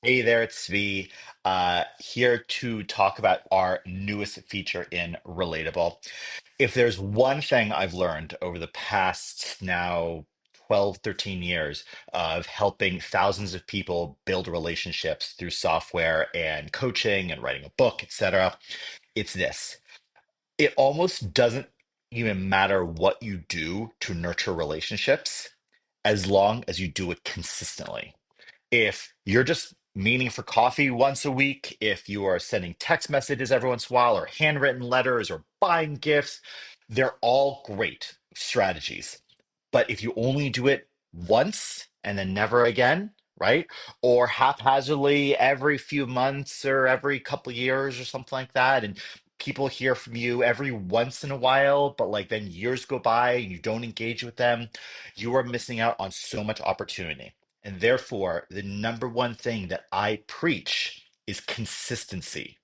Hey there, it's Svi, here to talk about our newest feature in Relatable. If there's one thing I've learned over the past now 12, 13 years of helping thousands of people build relationships through software and coaching and writing a book, etc., it's this. It almost doesn't even matter what you do to nurture relationships as long as you do it consistently. If you're just meeting for coffee once a week, if you are sending text messages every once in a while, or handwritten letters, or buying gifts, they're all great strategies. But if you only do it once and then never again, right? Or haphazardly every few months or every couple years or something like that, and people hear from you every once in a while, but like then years go by and you don't engage with them, you are missing out on so much opportunity. And therefore, the number one thing that I preach is consistency.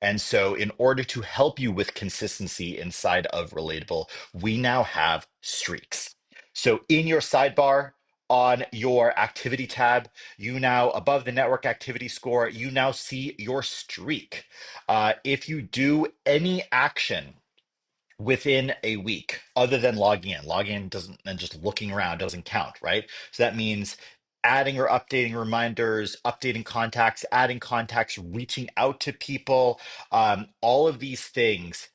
And so, in order to help you with consistency inside of Relatable, we now have streaks. So, in your sidebar on your activity tab, you now, above the network activity score, you now see your streak. If you do any action within a week other than logging in doesn't, and just looking around doesn't count, right? So that means adding or updating reminders, updating contacts, adding contacts, reaching out to people. All of these things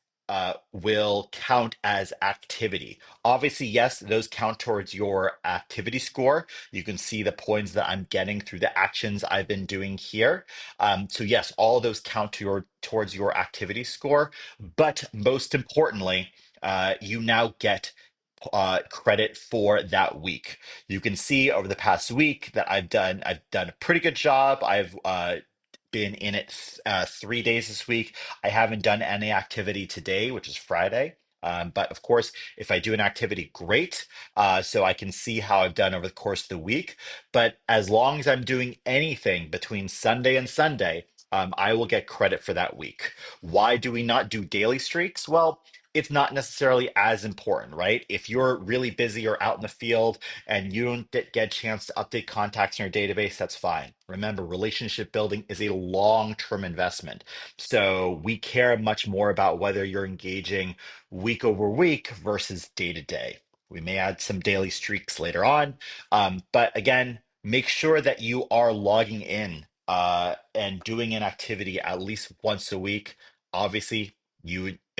will count as activity. Obviously, yes, those count towards your activity score. You can see the points that I'm getting through the actions I've been doing here. So yes, all those count towards your activity score. But most importantly, you now get credit for that week. You can see over the past week that I've done a pretty good job. I've been in it 3 days this week. I haven't done any activity today, which is Friday. But of course, if I do an activity, great. So I can see how I've done over the course of the week. But as long as I'm doing anything between Sunday and Sunday, I will get credit for that week. Why do we not do daily streaks? Well, it's not necessarily as important, right? If you're really busy or out in the field and you don't get a chance to update contacts in your database, that's fine. Remember, relationship building is a long-term investment. So we care much more about whether you're engaging week over week versus day to day. We may add some daily streaks later on. But again, make sure that you are logging in and doing an activity at least once a week. Obviously,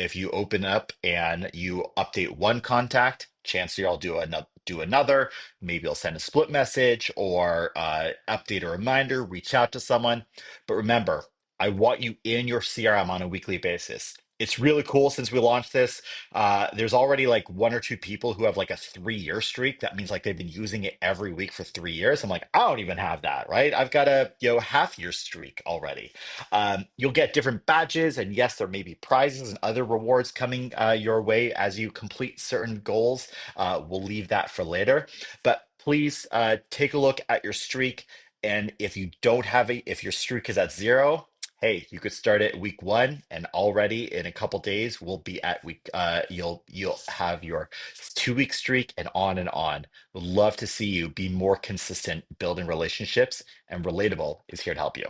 if you open up and you update one contact, chances are I'll do another. Maybe I'll send a split message or update a reminder, reach out to someone. But remember, I want you in your CRM on a weekly basis. It's really cool since we launched this. There's already like one or two people who have like a 3 year streak. That means like they've been using it every week for 3 years. I'm like, I don't even have that, right? I've got a half year streak already. You'll get different badges, and yes, there may be prizes and other rewards coming your way as you complete certain goals. We'll leave that for later, but please take a look at your streak. And if you don't have if your streak is at zero, hey, you could start it week one, and already in a couple days we'll be at week. You'll have your 2 week streak and on and on. Would love to see you be more consistent building relationships, and Relatable is here to help you.